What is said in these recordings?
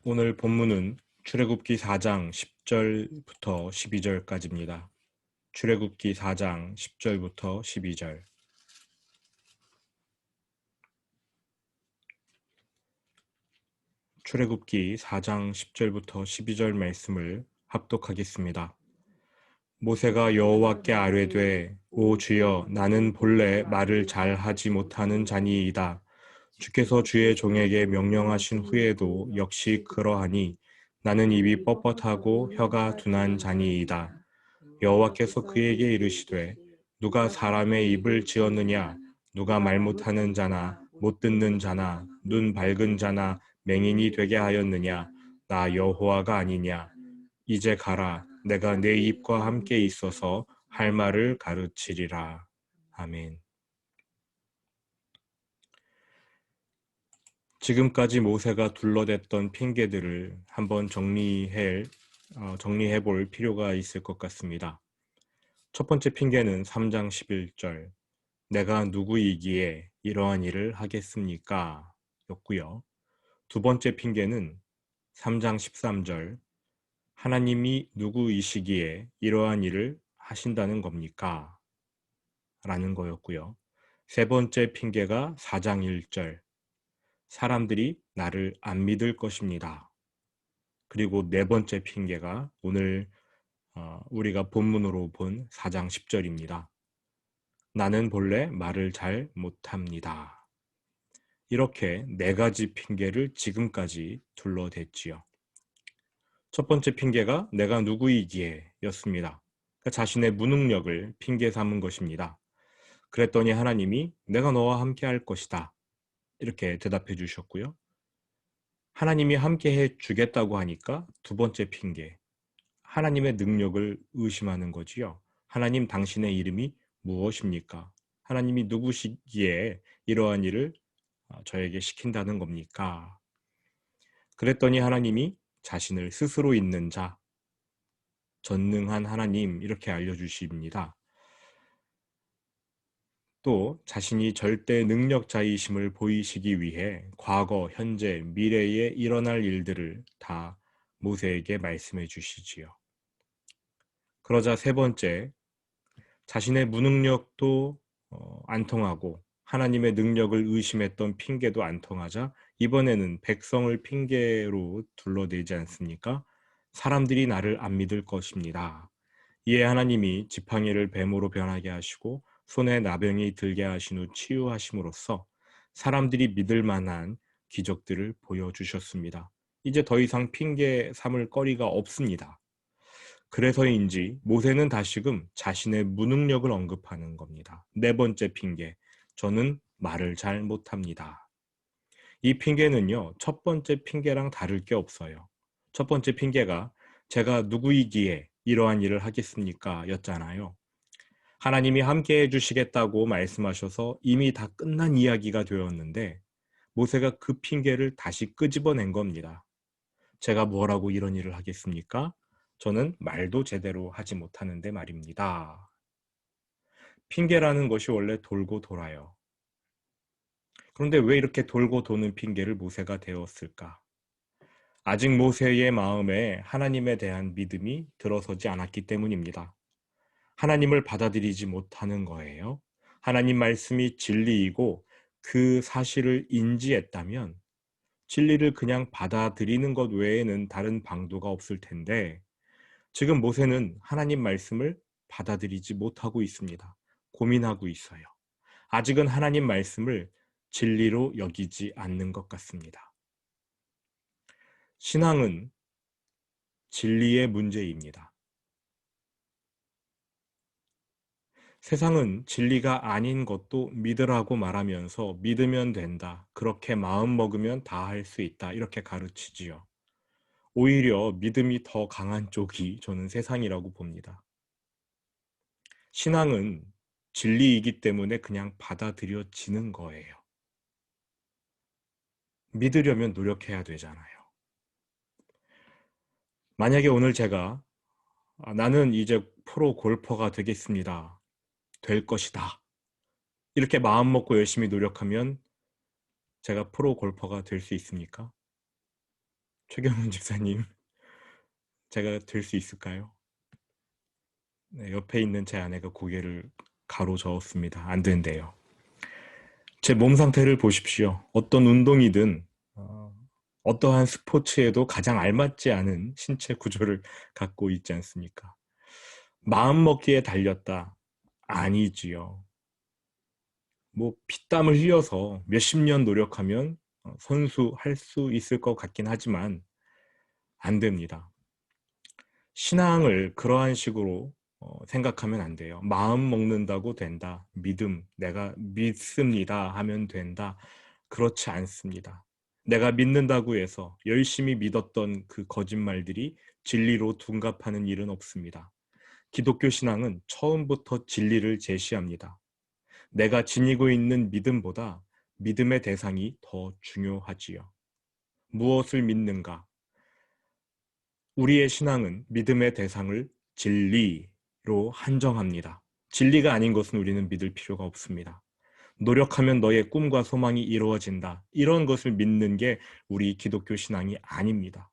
오늘 본문은 출애굽기 4장 10절부터 12절까지입니다. 출애굽기 4장 10절부터 12절. 출애굽기 4장 10절부터 12절 말씀을 합독하겠습니다. 모세가 여호와께 아뢰되 오 주여 나는 본래 말을 잘 하지 못하는 자니이다. 주께서 주의 종에게 명령하신 후에도 역시 그러하니 나는 입이 뻣뻣하고 혀가 둔한 자니이다. 여호와께서 그에게 이르시되 누가 사람의 입을 지었느냐 누가 말 못하는 자나 못 듣는 자나 눈 밝은 자나 맹인이 되게 하였느냐 나 여호와가 아니냐. 이제 가라 내가 내 입과 함께 있어서 할 말을 가르치리라. 아멘. 지금까지 모세가 둘러댔던 핑계들을 한번 정리해 볼 필요가 있을 것 같습니다. 첫 번째 핑계는 3장 11절 내가 누구이기에 이러한 일을 하겠습니까? 였고요. 두 번째 핑계는 3장 13절 하나님이 누구이시기에 이러한 일을 하신다는 겁니까? 라는 거였고요. 세 번째 핑계가 4장 1절 사람들이 나를 안 믿을 것입니다. 그리고 네 번째 핑계가 오늘 우리가 본문으로 본 4장 10절입니다. 나는 본래 말을 잘 못합니다. 이렇게 네 가지 핑계를 지금까지 둘러댔지요. 첫 번째 핑계가 내가 누구이기에 였습니다. 그러니까 자신의 무능력을 핑계 삼은 것입니다. 그랬더니 하나님이 내가 너와 함께 할 것이다. 이렇게 대답해 주셨고요. 하나님이 함께 해 주겠다고 하니까 두 번째 핑계. 하나님의 능력을 의심하는 거지요. 하나님 당신의 이름이 무엇입니까? 하나님이 누구시기에 이러한 일을 저에게 시킨다는 겁니까? 그랬더니 하나님이 자신을 스스로 있는 자, 전능한 하나님 이렇게 알려주십니다. 또 자신이 절대 능력자이심을 보이시기 위해 과거, 현재, 미래에 일어날 일들을 다 모세에게 말씀해 주시지요. 그러자 세 번째, 자신의 무능력도 안 통하고 하나님의 능력을 의심했던 핑계도 안 통하자 이번에는 백성을 핑계로 둘러대지 않습니까? 사람들이 나를 안 믿을 것입니다. 이에 하나님이 지팡이를 뱀으로 변하게 하시고 손에 나병이 들게 하신 후 치유하심으로써 사람들이 믿을 만한 기적들을 보여주셨습니다. 이제 더 이상 핑계 삼을 거리가 없습니다. 그래서인지 모세는 다시금 자신의 무능력을 언급하는 겁니다. 네 번째 핑계, 저는 말을 잘 못합니다. 이 핑계는요, 첫 번째 핑계랑 다를 게 없어요. 첫 번째 핑계가 제가 누구이기에 이러한 일을 하겠습니까? 였잖아요. 하나님이 함께 해주시겠다고 말씀하셔서 이미 다 끝난 이야기가 되었는데 모세가 그 핑계를 다시 끄집어낸 겁니다. 제가 뭐라고 이런 일을 하겠습니까? 저는 말도 제대로 하지 못하는데 말입니다. 핑계라는 것이 원래 돌고 돌아요. 그런데 왜 이렇게 돌고 도는 핑계를 모세가 대었을까? 아직 모세의 마음에 하나님에 대한 믿음이 들어서지 않았기 때문입니다. 하나님을 받아들이지 못하는 거예요. 하나님 말씀이 진리이고 그 사실을 인지했다면 진리를 그냥 받아들이는 것 외에는 다른 방도가 없을 텐데 지금 모세는 하나님 말씀을 받아들이지 못하고 있습니다. 고민하고 있어요. 아직은 하나님 말씀을 진리로 여기지 않는 것 같습니다. 신앙은 진리의 문제입니다. 세상은 진리가 아닌 것도 믿으라고 말하면서 믿으면 된다. 그렇게 마음 먹으면 다 할 수 있다. 이렇게 가르치지요. 오히려 믿음이 더 강한 쪽이 저는 세상이라고 봅니다. 신앙은 진리이기 때문에 그냥 받아들여지는 거예요. 믿으려면 노력해야 되잖아요. 만약에 오늘 제가 나는 이제 프로 골퍼가 되겠습니다. 될 것이다. 이렇게 마음 먹고 열심히 노력하면 제가 프로 골퍼가 될 수 있습니까? 최경훈 집사님, 제가 될 수 있을까요? 네, 옆에 있는 제 아내가 고개를 가로저었습니다. 안 된대요. 제 몸 상태를 보십시오. 어떤 운동이든 어떠한 스포츠에도 가장 알맞지 않은 신체 구조를 갖고 있지 않습니까? 마음 먹기에 달렸다. 아니지요. 뭐 피땀을 흘려서 몇십 년 노력하면 선수 할 수 있을 것 같긴 하지만 안 됩니다. 신앙을 그러한 식으로 생각하면 안 돼요. 마음 먹는다고 된다. 믿음, 내가 믿습니다 하면 된다. 그렇지 않습니다. 내가 믿는다고 해서 열심히 믿었던 그 거짓말들이 진리로 둔갑하는 일은 없습니다. 기독교 신앙은 처음부터 진리를 제시합니다. 내가 지니고 있는 믿음보다 믿음의 대상이 더 중요하지요. 무엇을 믿는가? 우리의 신앙은 믿음의 대상을 진리로 한정합니다. 진리가 아닌 것은 우리는 믿을 필요가 없습니다. 노력하면 너의 꿈과 소망이 이루어진다. 이런 것을 믿는 게 우리 기독교 신앙이 아닙니다.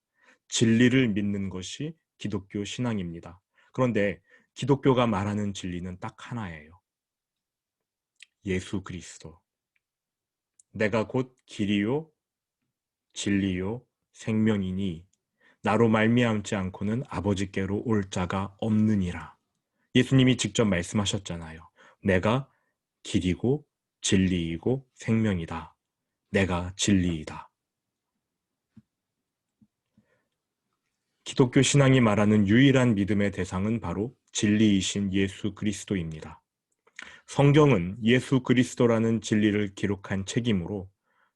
진리를 믿는 것이 기독교 신앙입니다. 그런데 기독교가 말하는 진리는 딱 하나예요. 예수 그리스도. 내가 곧 길이요 진리요 생명이니 나로 말미암지 않고는 아버지께로 올 자가 없느니라. 예수님이 직접 말씀하셨잖아요. 내가 길이고 진리이고 생명이다. 내가 진리이다. 기독교 신앙이 말하는 유일한 믿음의 대상은 바로 진리이신 예수 그리스도입니다. 성경은 예수 그리스도라는 진리를 기록한 책이므로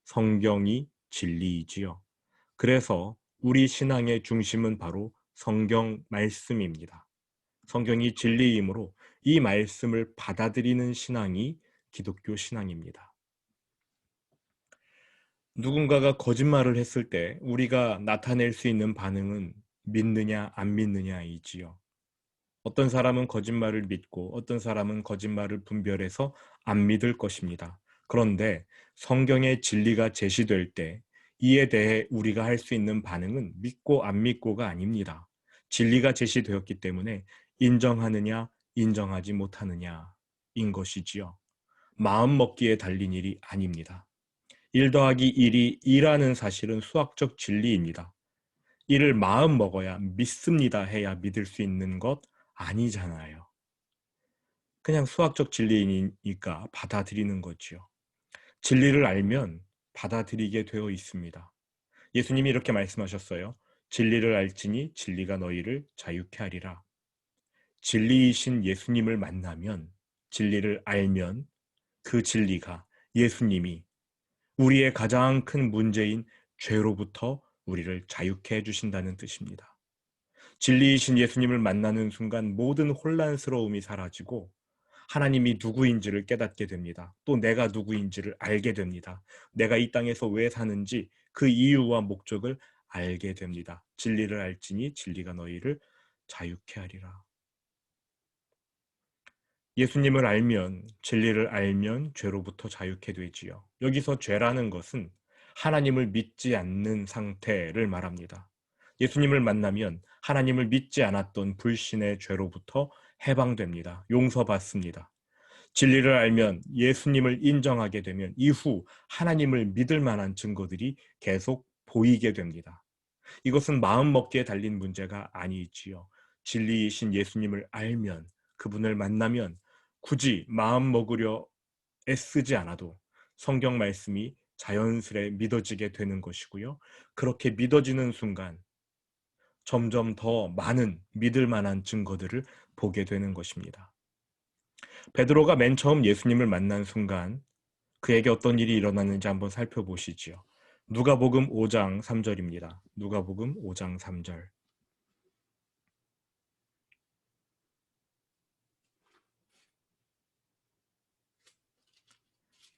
성경이 진리이지요. 그래서 우리 신앙의 중심은 바로 성경 말씀입니다. 성경이 진리이므로 이 말씀을 받아들이는 신앙이 기독교 신앙입니다. 누군가가 거짓말을 했을 때 우리가 나타낼 수 있는 반응은 믿느냐 안 믿느냐이지요. 어떤 사람은 거짓말을 믿고 어떤 사람은 거짓말을 분별해서 안 믿을 것입니다. 그런데 성경의 진리가 제시될 때 이에 대해 우리가 할 수 있는 반응은 믿고 안 믿고가 아닙니다. 진리가 제시되었기 때문에 인정하느냐 인정하지 못하느냐인 것이지요. 마음 먹기에 달린 일이 아닙니다. 1 더하기 1이 2라는 사실은 수학적 진리입니다. 이를 마음 먹어야 믿습니다 해야 믿을 수 있는 것 아니잖아요. 그냥 수학적 진리이니까 받아들이는 거지요. 진리를 알면 받아들이게 되어 있습니다. 예수님이 이렇게 말씀하셨어요. 진리를 알지니 진리가 너희를 자유케 하리라. 진리이신 예수님을 만나면, 진리를 알면 그 진리가 예수님이 우리의 가장 큰 문제인 죄로부터 우리를 자유케 해주신다는 뜻입니다. 진리이신 예수님을 만나는 순간 모든 혼란스러움이 사라지고 하나님이 누구인지를 깨닫게 됩니다. 또 내가 누구인지를 알게 됩니다. 내가 이 땅에서 왜 사는지 그 이유와 목적을 알게 됩니다. 진리를 알지니 진리가 너희를 자유케 하리라. 예수님을 알면, 진리를 알면 죄로부터 자유케 되지요. 여기서 죄라는 것은 하나님을 믿지 않는 상태를 말합니다. 예수님을 만나면 하나님을 믿지 않았던 불신의 죄로부터 해방됩니다. 용서받습니다. 진리를 알면, 예수님을 인정하게 되면 이후 하나님을 믿을 만한 증거들이 계속 보이게 됩니다. 이것은 마음 먹기에 달린 문제가 아니지요. 진리이신 예수님을 알면, 그분을 만나면 굳이 마음 먹으려 애쓰지 않아도 성경 말씀이 자연스레 믿어지게 되는 것이고요. 그렇게 믿어지는 순간 점점 더 많은 믿을 만한 증거들을 보게 되는 것입니다. 베드로가 맨 처음 예수님을 만난 순간 그에게 어떤 일이 일어났는지 한번 살펴보시지요. 누가복음 5장 3절입니다. 누가복음 5장 3절.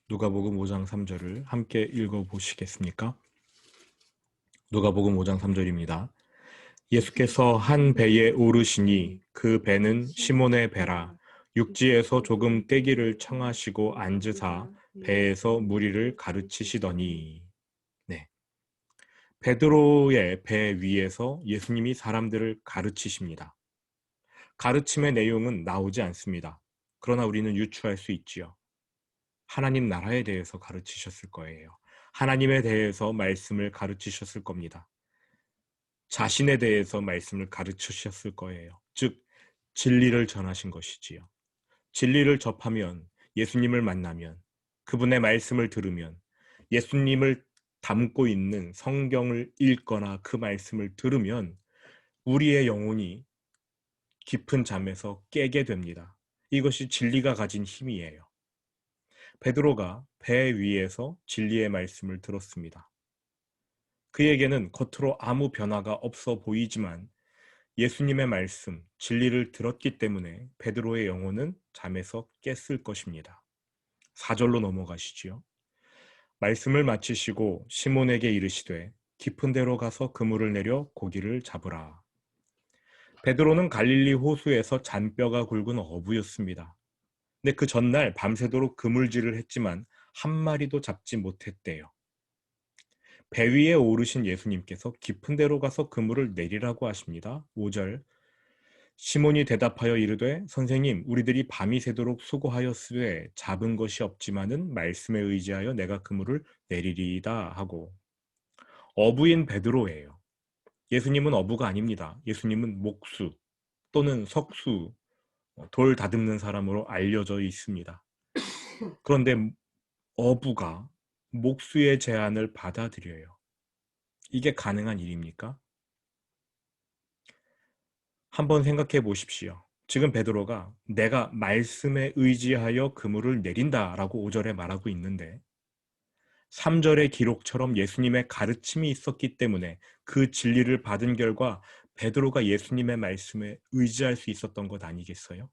누가복음 5장 3절을 함께 읽어보시겠습니까? 누가복음 5장 3절입니다. 예수께서 한 배에 오르시니 그 배는 시몬의 배라. 육지에서 조금 떼기를 청하시고 앉으사 배에서 무리를 가르치시더니. 네. 베드로의 배 위에서 예수님이 사람들을 가르치십니다. 가르침의 내용은 나오지 않습니다. 그러나 우리는 유추할 수 있지요. 하나님 나라에 대해서 가르치셨을 거예요. 하나님에 대해서 말씀을 가르치셨을 겁니다. 자신에 대해서 말씀을 가르치셨을 거예요. 즉, 진리를 전하신 것이지요. 진리를 접하면, 예수님을 만나면, 그분의 말씀을 들으면, 예수님을 담고 있는 성경을 읽거나 그 말씀을 들으면 우리의 영혼이 깊은 잠에서 깨게 됩니다. 이것이 진리가 가진 힘이에요. 베드로가 배 위에서 진리의 말씀을 들었습니다. 그에게는 겉으로 아무 변화가 없어 보이지만 예수님의 말씀, 진리를 들었기 때문에 베드로의 영혼은 잠에서 깼을 것입니다. 4절로 넘어가시지요. 말씀을 마치시고 시몬에게 이르시되 깊은 데로 가서 그물을 내려 고기를 잡으라. 베드로는 갈릴리 호수에서 잔뼈가 굵은 어부였습니다. 근데 그 전날 밤새도록 그물질을 했지만 한 마리도 잡지 못했대요. 배 위에 오르신 예수님께서 깊은 데로 가서 그물을 내리라고 하십니다. 5절. 시몬이 대답하여 이르되 선생님 우리들이 밤이 새도록 수고하였으되 잡은 것이 없지만은 말씀에 의지하여 내가 그물을 내리리이다 하고. 어부인 베드로예요. 예수님은 어부가 아닙니다. 예수님은 목수 또는 석수, 돌 다듬는 사람으로 알려져 있습니다. 그런데 어부가 목수의 제안을 받아들여요. 이게 가능한 일입니까? 한번 생각해 보십시오. 지금 베드로가 내가 말씀에 의지하여 그물을 내린다라고 5절에 말하고 있는데 3절의 기록처럼 예수님의 가르침이 있었기 때문에 그 진리를 받은 결과 베드로가 예수님의 말씀에 의지할 수 있었던 것 아니겠어요?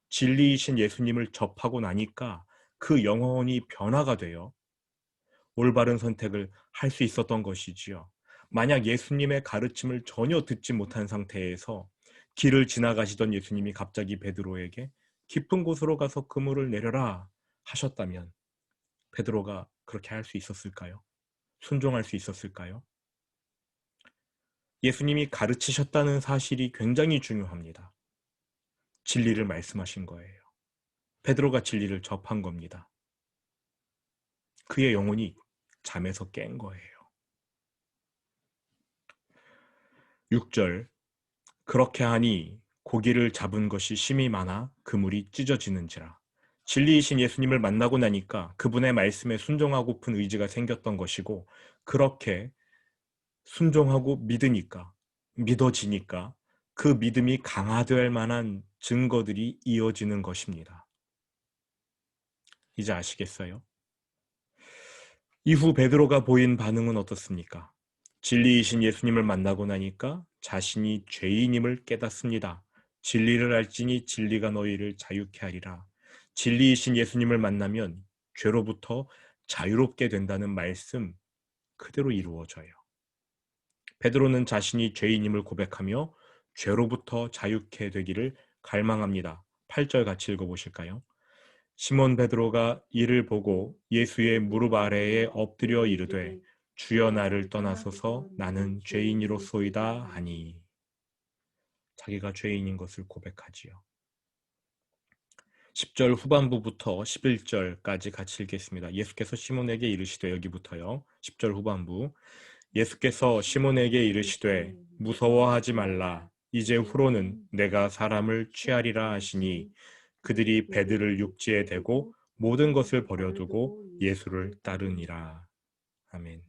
진리이신 예수님을 접하고 나니까 그 영혼이 변화가 되어 올바른 선택을 할 수 있었던 것이지요. 만약 예수님의 가르침을 전혀 듣지 못한 상태에서 길을 지나가시던 예수님이 갑자기 베드로에게 깊은 곳으로 가서 그물을 내려라 하셨다면 베드로가 그렇게 할 수 있었을까요? 순종할 수 있었을까요? 예수님이 가르치셨다는 사실이 굉장히 중요합니다. 진리를 말씀하신 거예요. 베드로가 진리를 접한 겁니다. 그의 영혼이 잠에서 깬 거예요. 6절. 그렇게 하니 고기를 잡은 것이 심이 많아 그물이 찢어지는지라. 진리이신 예수님을 만나고 나니까 그분의 말씀에 순종하고픈 의지가 생겼던 것이고 그렇게 순종하고 믿으니까 믿어지니까 그 믿음이 강화될 만한 증거들이 이어지는 것입니다. 이제 아시겠어요? 이후 베드로가 보인 반응은 어떻습니까? 진리이신 예수님을 만나고 나니까 자신이 죄인임을 깨닫습니다. 진리를 알지니 진리가 너희를 자유케 하리라. 진리이신 예수님을 만나면 죄로부터 자유롭게 된다는 말씀 그대로 이루어져요. 베드로는 자신이 죄인임을 고백하며 죄로부터 자유케 되기를 갈망합니다. 8절 같이 읽어보실까요? 시몬 베드로가 이를 보고 예수의 무릎 아래에 엎드려 이르되 주여 나를 떠나소서 나는 죄인이로소이다 하니. 자기가 죄인인 것을 고백하지요. 10절 후반부부터 11절까지 같이 읽겠습니다. 예수께서 시몬에게 이르시되, 여기부터요. 10절 후반부. 예수께서 시몬에게 이르시되 무서워하지 말라. 이제 후로는 내가 사람을 취하리라 하시니 그들이 배들을 육지에 대고 모든 것을 버려두고 예수를 따르니라. 아멘.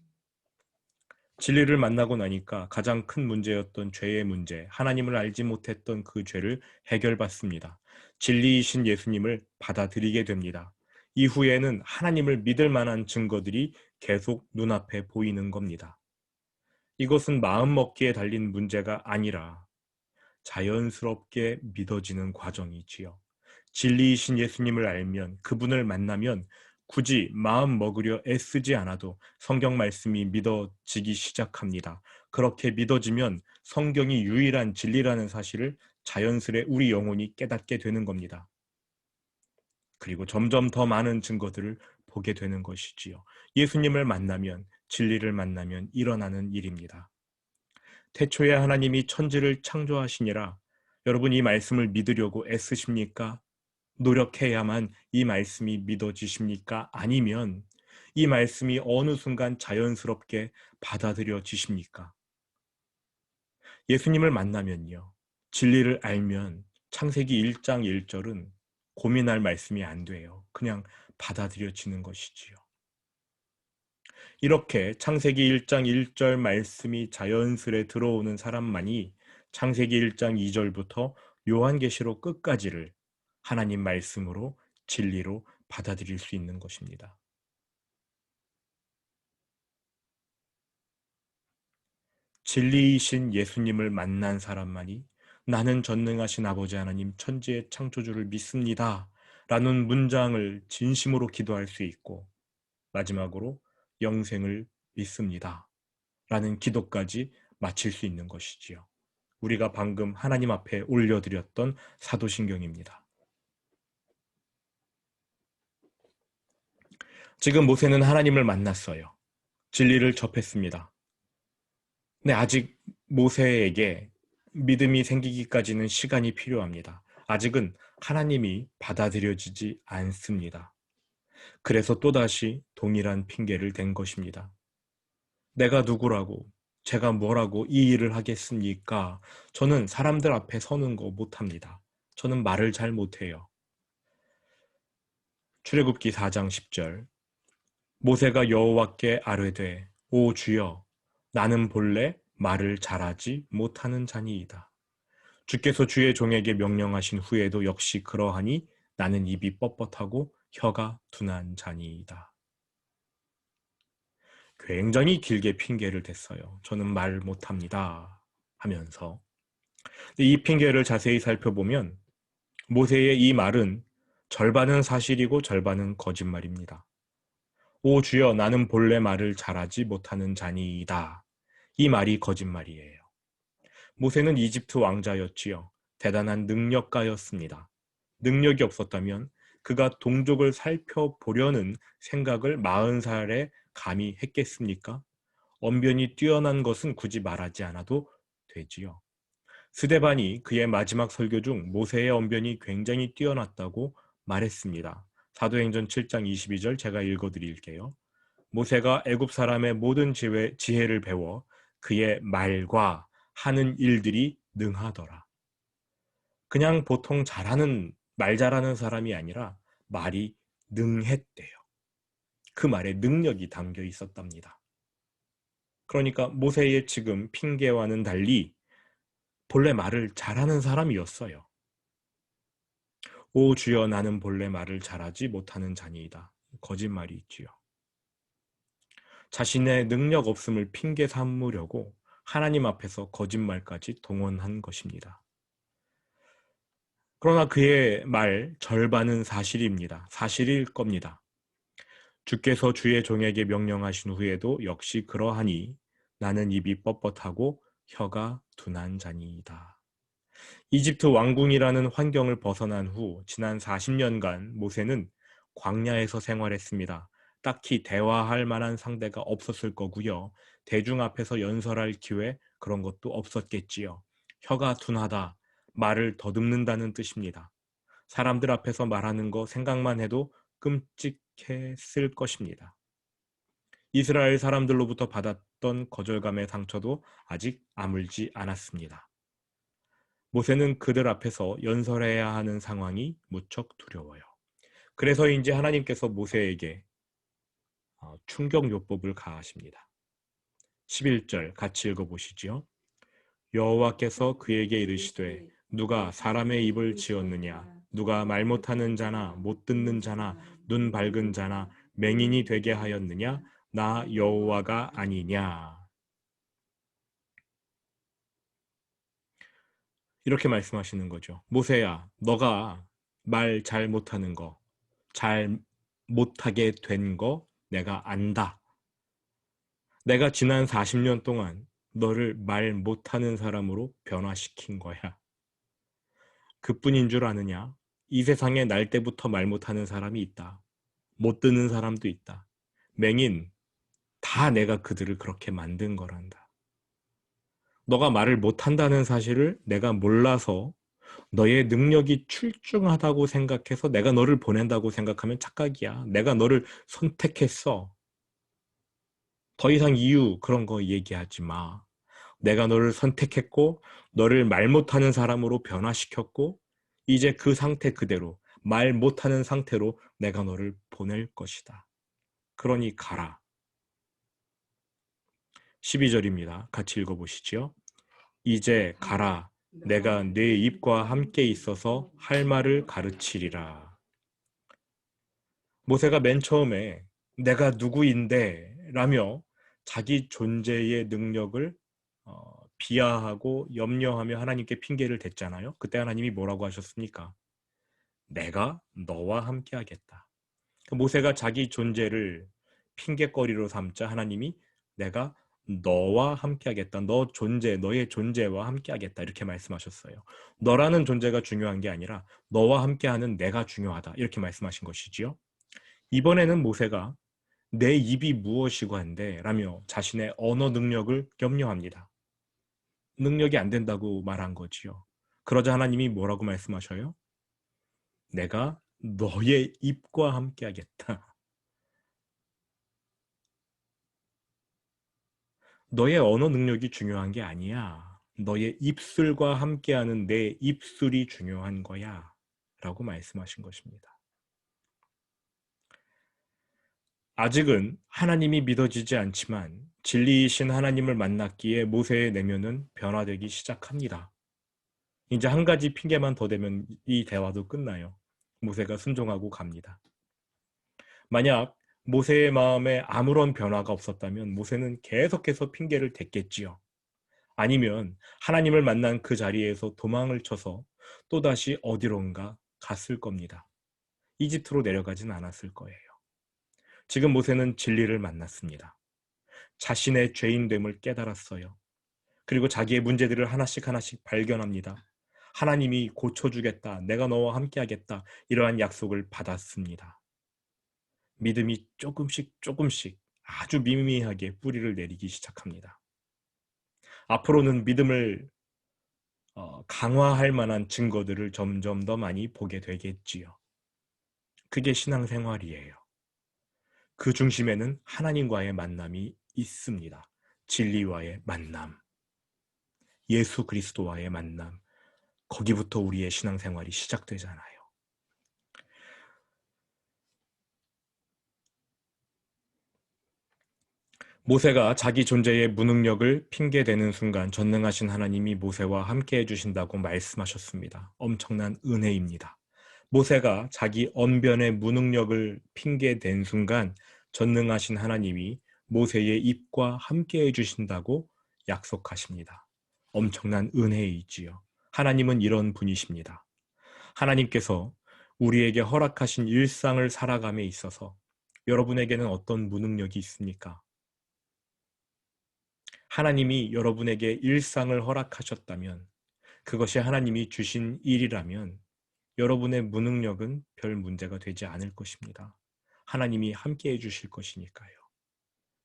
진리를 만나고 나니까 가장 큰 문제였던 죄의 문제, 하나님을 알지 못했던 그 죄를 해결받습니다. 진리이신 예수님을 받아들이게 됩니다. 이후에는 하나님을 믿을 만한 증거들이 계속 눈앞에 보이는 겁니다. 이것은 마음먹기에 달린 문제가 아니라 자연스럽게 믿어지는 과정이지요. 진리이신 예수님을 알면, 그분을 만나면 굳이 마음 먹으려 애쓰지 않아도 성경 말씀이 믿어지기 시작합니다. 그렇게 믿어지면 성경이 유일한 진리라는 사실을 자연스레 우리 영혼이 깨닫게 되는 겁니다. 그리고 점점 더 많은 증거들을 보게 되는 것이지요. 예수님을 만나면, 진리를 만나면 일어나는 일입니다. 태초에 하나님이 천지를 창조하시니라. 여러분 이 말씀을 믿으려고 애쓰십니까? 노력해야만 이 말씀이 믿어지십니까? 아니면 이 말씀이 어느 순간 자연스럽게 받아들여지십니까? 예수님을 만나면요. 진리를 알면 창세기 1장 1절은 고민할 말씀이 안 돼요. 그냥 받아들여지는 것이지요. 이렇게 창세기 1장 1절 말씀이 자연스레 들어오는 사람만이 창세기 1장 2절부터 요한계시록 끝까지를 하나님 말씀으로 진리로 받아들일 수 있는 것입니다. 진리이신 예수님을 만난 사람만이 나는 전능하신 아버지 하나님 천지의 창조주를 믿습니다. 라는 문장을 진심으로 기도할 수 있고 마지막으로 영생을 믿습니다. 라는 기도까지 마칠 수 있는 것이지요. 우리가 방금 하나님 앞에 올려드렸던 사도신경입니다. 지금 모세는 하나님을 만났어요. 진리를 접했습니다. 근데 아직 모세에게 믿음이 생기기까지는 시간이 필요합니다. 아직은 하나님이 받아들여지지 않습니다. 그래서 또다시 동일한 핑계를 댄 것입니다. 내가 누구라고, 제가 뭐라고 이 일을 하겠습니까? 저는 사람들 앞에 서는 거 못합니다. 저는 말을 잘 못해요. 출애굽기 4장 10절 모세가 여호와께 아뢰되 오 주여 나는 본래 말을 잘하지 못하는 자니이다. 주께서 주의 종에게 명령하신 후에도 역시 그러하니 나는 입이 뻣뻣하고 혀가 둔한 자니이다. 굉장히 길게 핑계를 댔어요. 저는 말 못합니다 하면서. 이 핑계를 자세히 살펴보면 모세의 이 말은 절반은 사실이고 절반은 거짓말입니다. 오 주여 나는 본래 말을 잘하지 못하는 자니이다. 이 말이 거짓말이에요. 모세는 이집트 왕자였지요. 대단한 능력가였습니다. 능력이 없었다면 그가 동족을 살펴보려는 생각을 40살에 감히 했겠습니까? 언변이 뛰어난 것은 굳이 말하지 않아도 되지요. 스데반이 그의 마지막 설교 중 모세의 언변이 굉장히 뛰어났다고 말했습니다. 사도행전 7장 22절 제가 읽어드릴게요. 모세가 애굽 사람의 모든 지혜를 배워 그의 말과 하는 일들이 능하더라. 그냥 보통 말 잘하는 사람이 아니라 말이 능했대요. 그 말에 능력이 담겨 있었답니다. 그러니까 모세의 지금 핑계와는 달리 본래 말을 잘하는 사람이었어요. 오 주여 나는 본래 말을 잘하지 못하는 자니이다. 거짓말이 있지요. 자신의 능력 없음을 핑계 삼으려고 하나님 앞에서 거짓말까지 동원한 것입니다. 그러나 그의 말 절반은 사실입니다. 사실일 겁니다. 주께서 주의 종에게 명령하신 후에도 역시 그러하니 나는 입이 뻣뻣하고 혀가 둔한 자니이다. 이집트 왕궁이라는 환경을 벗어난 후 지난 40년간 모세는 광야에서 생활했습니다. 딱히 대화할 만한 상대가 없었을 거고요. 대중 앞에서 연설할 기회 그런 것도 없었겠지요. 혀가 둔하다, 말을 더듬는다는 뜻입니다. 사람들 앞에서 말하는 거 생각만 해도 끔찍했을 것입니다. 이스라엘 사람들로부터 받았던 거절감의 상처도 아직 아물지 않았습니다. 모세는 그들 앞에서 연설해야 하는 상황이 무척 두려워요. 그래서인지 하나님께서 모세에게 충격요법을 가하십니다. 11절 같이 읽어보시지요. 여호와께서 그에게 이르시되 누가 사람의 입을 지었느냐 누가 말 못하는 자나 못 듣는 자나 눈 밝은 자나 맹인이 되게 하였느냐 나 여호와가 아니냐. 이렇게 말씀하시는 거죠. 모세야 너가 말 잘 못하는 거 잘 못하게 된 거 내가 안다. 내가 지난 40년 동안 너를 말 못하는 사람으로 변화시킨 거야. 그뿐인 줄 아느냐? 이 세상에 날 때부터 말 못하는 사람이 있다. 못 듣는 사람도 있다. 맹인, 다 내가 그들을 그렇게 만든 거란다. 너가 말을 못한다는 사실을 내가 몰라서 너의 능력이 출중하다고 생각해서 내가 너를 보낸다고 생각하면 착각이야. 내가 너를 선택했어. 더 이상 이유 그런 거 얘기하지 마. 내가 너를 선택했고 너를 말 못하는 사람으로 변화시켰고 이제 그 상태 그대로 말 못하는 상태로 내가 너를 보낼 것이다. 그러니 가라. 12절입니다. 같이 읽어보시죠. 이제 가라. 내가 네 입과 함께 있어서 할 말을 가르치리라. 모세가 맨 처음에 내가 누구인데 라며 자기 존재의 능력을 비하하고 염려하며 하나님께 핑계를 댔잖아요. 그때 하나님이 뭐라고 하셨습니까? 내가 너와 함께 하겠다. 모세가 자기 존재를 핑계거리로 삼자 하나님이 내가 너와 함께 하겠다. 너 존재, 너의 존재와 함께 하겠다. 이렇게 말씀하셨어요. 너라는 존재가 중요한 게 아니라 너와 함께하는 내가 중요하다. 이렇게 말씀하신 것이지요. 이번에는 모세가 내 입이 무엇이고 한데 라며 자신의 언어 능력을 염려합니다. 능력이 안 된다고 말한 거지요. 그러자 하나님이 뭐라고 말씀하셔요? 내가 너의 입과 함께 하겠다. 너의 언어 능력이 중요한 게 아니야. 너의 입술과 함께하는 내 입술이 중요한 거야. 라고 말씀하신 것입니다. 아직은 하나님이 믿어지지 않지만 진리이신 하나님을 만났기에 모세의 내면은 변화되기 시작합니다. 이제 한 가지 핑계만 더 대면 이 대화도 끝나요. 모세가 순종하고 갑니다. 만약 모세의 마음에 아무런 변화가 없었다면 모세는 계속해서 핑계를 댔겠지요. 아니면 하나님을 만난 그 자리에서 도망을 쳐서 또다시 어디론가 갔을 겁니다. 이집트로 내려가진 않았을 거예요. 지금 모세는 진리를 만났습니다. 자신의 죄인됨을 깨달았어요. 그리고 자기의 문제들을 하나씩 하나씩 발견합니다. 하나님이 고쳐주겠다. 내가 너와 함께하겠다. 이러한 약속을 받았습니다. 믿음이 조금씩 아주 미미하게 뿌리를 내리기 시작합니다. 앞으로는 믿음을 강화할 만한 증거들을 점점 더 많이 보게 되겠지요. 그게 신앙생활이에요. 그 중심에는 하나님과의 만남이 있습니다. 진리와의 만남, 예수 그리스도와의 만남, 거기부터 우리의 신앙생활이 시작되잖아요. 모세가 자기 존재의 무능력을 핑계대는 순간 전능하신 하나님이 모세와 함께 해주신다고 말씀하셨습니다. 엄청난 은혜입니다. 모세가 자기 언변의 무능력을 핑계댄 순간 전능하신 하나님이 모세의 입과 함께 해주신다고 약속하십니다. 엄청난 은혜이지요. 하나님은 이런 분이십니다. 하나님께서 우리에게 허락하신 일상을 살아감에 있어서 여러분에게는 어떤 무능력이 있습니까? 하나님이 여러분에게 일상을 허락하셨다면 그것이 하나님이 주신 일이라면 여러분의 무능력은 별 문제가 되지 않을 것입니다. 하나님이 함께 해주실 것이니까요.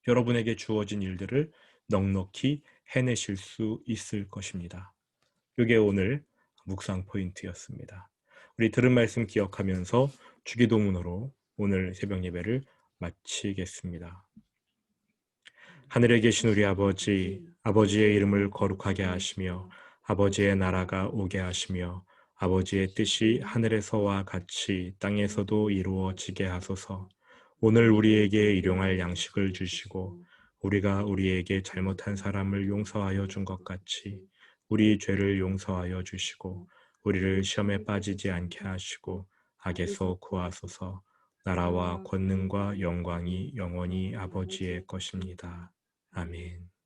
여러분에게 주어진 일들을 넉넉히 해내실 수 있을 것입니다. 이게 오늘 묵상 포인트였습니다. 우리 들은 말씀 기억하면서 주기도문으로 오늘 새벽 예배를 마치겠습니다. 하늘에 계신 우리 아버지, 아버지의 이름을 거룩하게 하시며 아버지의 나라가 오게 하시며 아버지의 뜻이 하늘에서와 같이 땅에서도 이루어지게 하소서. 오늘 우리에게 일용할 양식을 주시고 우리가 우리에게 잘못한 사람을 용서하여 준 것 같이 우리 죄를 용서하여 주시고 우리를 시험에 빠지지 않게 하시고 악에서 구하소서. 나라와 권능과 영광이 영원히 아버지의 것입니다. 아멘.